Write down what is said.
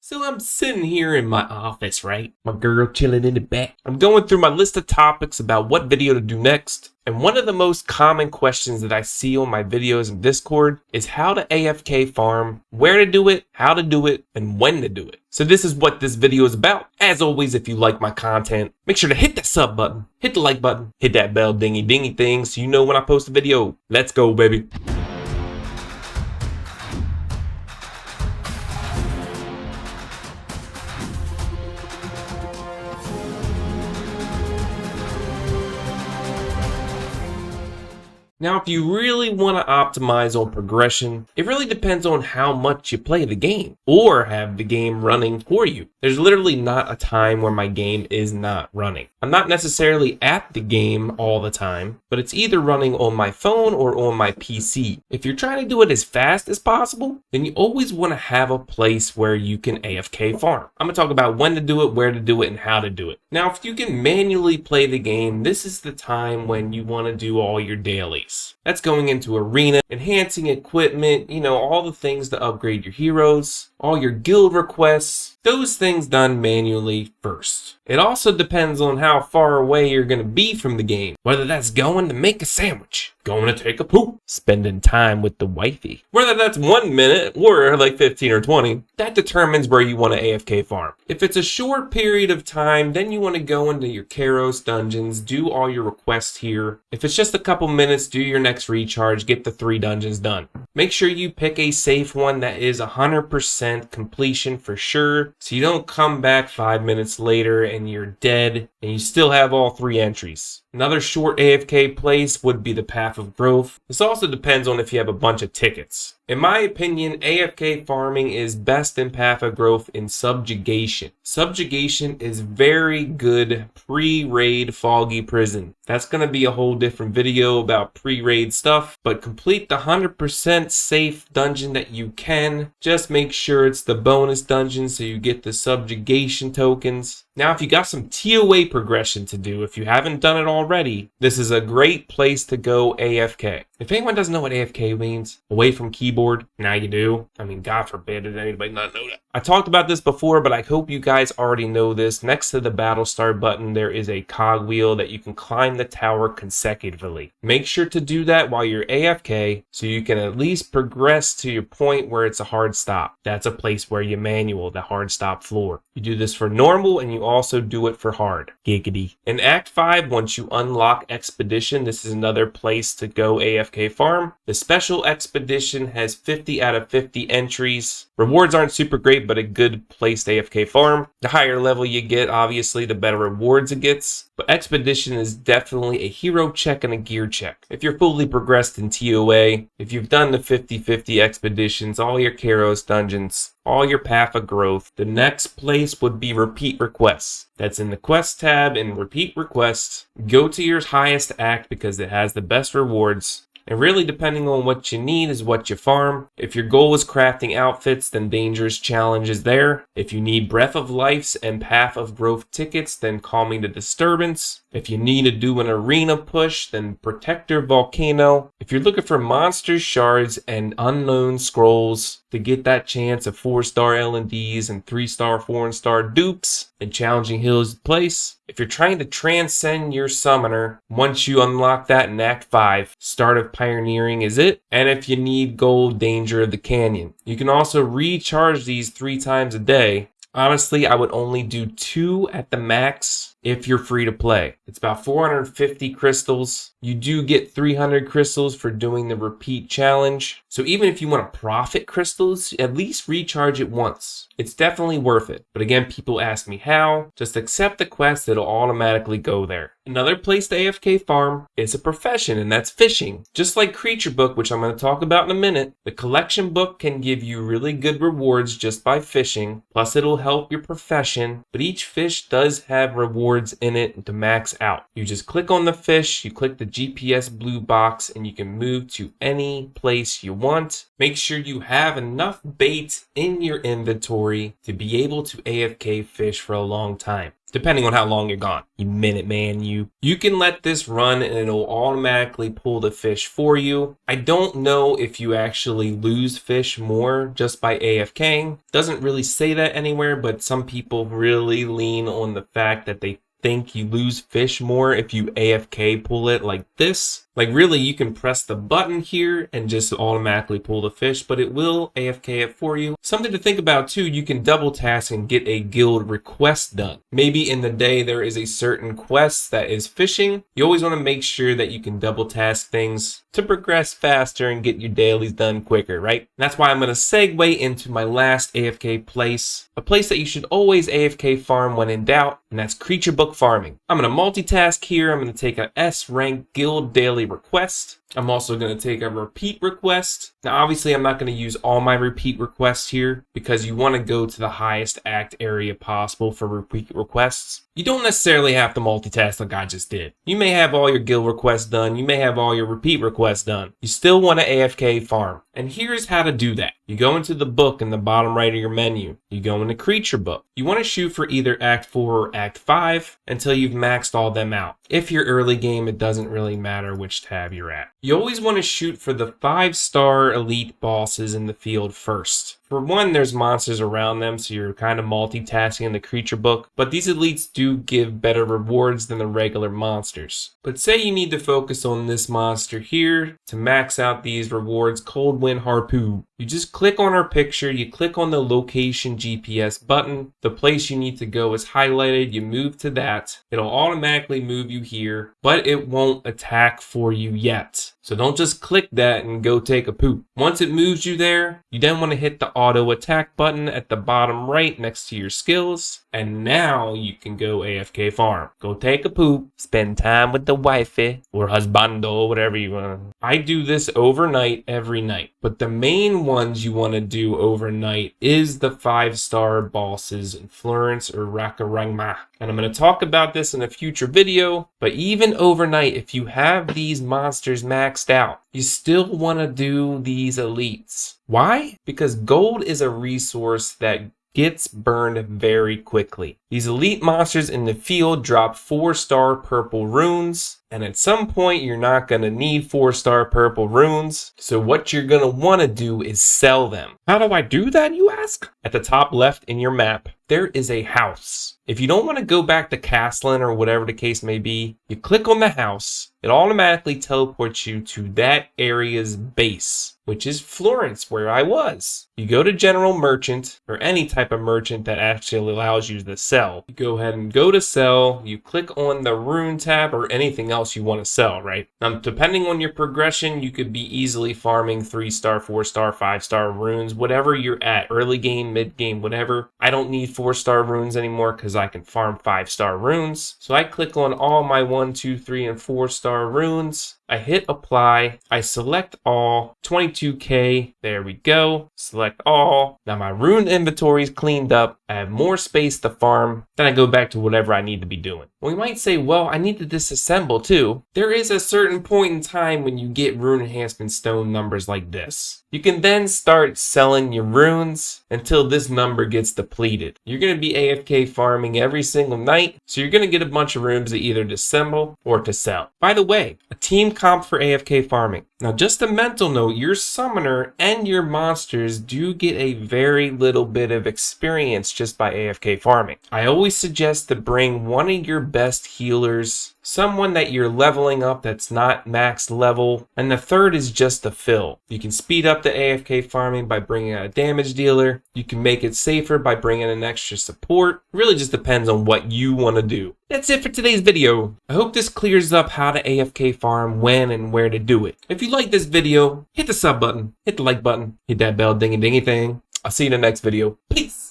So I'm sitting here in my office, right? My girl chilling in the back. I'm going through my list of topics about what video to do next. And one of the most common questions that I see on my videos in Discord is how to AFK farm, where to do it, how to do it, and when to do it. So this is what this video is about. As always, if you like my content, make sure to hit that sub button, hit the like button, hit that bell dingy thing so you know when I post a video. Let's go, baby. Now, if you really want to optimize on progression, it really depends on how much you play the game or have the game running for you. There's literally not a time where my game is not running. I'm not necessarily at the game all the time, but it's either running on my phone or on my PC. If you're trying to do it as fast as possible, then you always want to have a place where you can AFK farm. I'm going to talk about when to do it, where to do it, and how to do it. Now, if you can manually play the game, this is the time when you want to do all your dailies. That's going into arena, enhancing equipment, all the things to upgrade your heroes, all your guild requests, those things done manually first. It also depends on how far away you're going to be from the game, whether that's going to make a sandwich, going to take a poop, spending time with the wifey, whether that's 1 minute or like 15 or 20, that determines where you want to AFK farm. If it's a short period of time, then you want to go into your Cairos dungeons, do all your requests here. If it's just a couple minutes, do your next recharge, get the 3 dungeons done. Make sure you pick a safe one that is 100% completion for sure, so you don't come back 5 minutes later and you're dead and you still have all 3 entries. Another short AFK place would be the Path of Growth. This also depends on if you have a bunch of tickets. In my opinion, AFK farming is best in Path of Growth in Subjugation. Subjugation is very good pre-raid Foggy Prison. That's going to be a whole different video about pre-raid stuff, but complete the 100% safe dungeon that you can. Just make sure it's the bonus dungeon so you get the Subjugation tokens. Now, if you got some TOA progression to do, if you haven't done it already, this is a great place to go AFK. If anyone doesn't know what AFK means, away from keyboard, now you do. I mean, God forbid did anybody not know that. I talked about this before, but I hope you guys already know this. Next to the battle start button, there is a cogwheel that you can climb the tower consecutively. Make sure to do that while you're AFK so you can at least progress to your point where it's a hard stop. That's a place where you manual the hard stop floor. You do this for normal and you also do it for hard. Giggity. In Act 5, once you unlock Expedition, this is another place to go AFK farm. The special expedition has 50 out of 50 entries. Rewards aren't super great, but a good place to AFK farm. The higher level you get, obviously, the better rewards it gets. But Expedition is definitely a hero check and a gear check. If you're fully progressed in TOA, if you've done the 50-50 expeditions, all your Cairos dungeons, all your Path of Growth, the next place would be Repeat Requests. That's in the Quest tab in Repeat Requests. Go to your highest act because it has the best rewards. And really, depending on what you need is what you farm. If your goal is crafting outfits, then Dangerous Challenge is there. If you need Breath of Life's and Path of Growth tickets, then Calming the Disturbance. If you need to do an arena push, then Protector Volcano. If you're looking for monster shards and unknown scrolls to get that chance of 4-star L&Ds and 3-star, 4-star dupes, then Challenging Hills place. If you're trying to transcend your summoner, once you unlock that in Act 5, Start of Pioneering is it. And if you need gold, Danger of the Canyon. You can also recharge these 3 times a day. Honestly, I would only do 2 at the max if you're free to play. It's about 450 crystals. You do get 300 crystals for doing the repeat challenge. So even if you want to profit crystals, at least recharge it once. It's definitely worth it. But again, people ask me how. Just accept the quest, it'll automatically go there. Another place to AFK farm is a profession, and that's fishing. Just like Creature Book, which I'm going to talk about in a minute, the collection book can give you really good rewards just by fishing. Plus it'll help your profession, but each fish does have rewards in it to max out. You just click on the fish, you click the GPS blue box, and you can move to any place you want. Make sure you have enough bait in your inventory to be able to AFK fish for a long time. depending on how long you're gone. You minute man, you can let this run and it'll automatically pull the fish for you. I don't know if you actually lose fish more just by AFKing. Doesn't really say that anywhere, but some people really lean on the fact that they think you lose fish more if you AFK pull it like this. Like really, you can press the button here and just automatically pull the fish, but it will AFK it for you. Something to think about too, you can double task and get a guild request done. Maybe in the day there is a certain quest that is fishing. You always want to make sure that you can double task things to progress faster and get your dailies done quicker, right? And that's why I'm going to segue into my last AFK place, a place that you should always AFK farm when in doubt, and that's creature book farming. I'm going to multitask here. I'm going to take an S rank guild daily request. I'm also going to take a repeat request. Now, obviously, I'm not going to use all my repeat requests here because you want to go to the highest act area possible for repeat requests. You don't necessarily have to multitask like I just did. You may have all your guild requests done. You may have all your repeat requests done. You still want to AFK farm. And here's how to do that. You go into the book in the bottom right of your menu. You go into creature book. You want to shoot for either Act 4 or Act 5 until you've maxed all them out. If you're early game, it doesn't really matter which tab you're at. You always want to shoot for the 5-star elite bosses in the field first. For one, there's monsters around them, so you're kind of multitasking in the creature book, but these elites do give better rewards than the regular monsters. But say you need to focus on this monster here to max out these rewards, Cold Wind Harpoon. You just click on our picture, you click on the location GPS button, the place you need to go is highlighted, you move to that, it'll automatically move you here, but it won't attack for you yet. So don't just click that and go take a poop. Once it moves you there, you then want to hit the auto attack button at the bottom right next to your skills. And now you can go AFK farm. Go take a poop, spend time with the wifey or husbando, whatever you want. I do this overnight every night. But the main ones you want to do overnight is the 5-star bosses in Florence or Rakarangma. And I'm going to talk about this in a future video, but even overnight, if you have these monsters maxed out, you still want to do these elites. Why? Because gold is a resource that gets burned very quickly. These elite monsters in the field drop 4-star purple runes, and at some point you're not going to need 4-star purple runes, so what you're going to want to do is sell them. How do I do that, you ask? At the top left in your map, there is a house. If you don't want to go back to Castling or whatever the case may be, you click on the house, it automatically teleports you to that area's base, which is Florence, where I was. You go to General Merchant, or any type of merchant that actually allows you to sell. You go ahead and go to sell, you click on the rune tab or anything else you want to sell, right? Now, depending on your progression, you could be easily farming 3-star, 4-star, 5-star runes, whatever you're at, early game, mid game, whatever. I don't need 4-star runes anymore because I can farm 5-star runes. So I click on all my 1, 2, 3, and 4-star runes. I hit apply, I select all, 22k, there we go, select all. Now my rune inventory is cleaned up, I have more space to farm, then I go back to whatever I need to be doing. Well, you might say, well, I need to disassemble too. There is a certain point in time when you get rune enhancement stone numbers like this. You can then start selling your runes until this number gets depleted. You're going to be AFK farming every single night, so you're going to get a bunch of runes to either disassemble or to sell. By the way, a team comp for AFK farming. Now, just a mental note, your summoner and your monsters do get a very little bit of experience just by AFK farming. I always suggest to bring one of your best healers, someone that you're leveling up that's not max level, and the third is just a fill. You can speed up the AFK farming by bringing a damage dealer. You can make it safer by bringing an extra support. It really just depends on what you want to do. That's it for today's video. I hope this clears up how to AFK farm, when and where to do it. If you like this video, hit the sub button, hit the like button, hit that bell dingy dingy thing. I'll see you in the next video. Peace!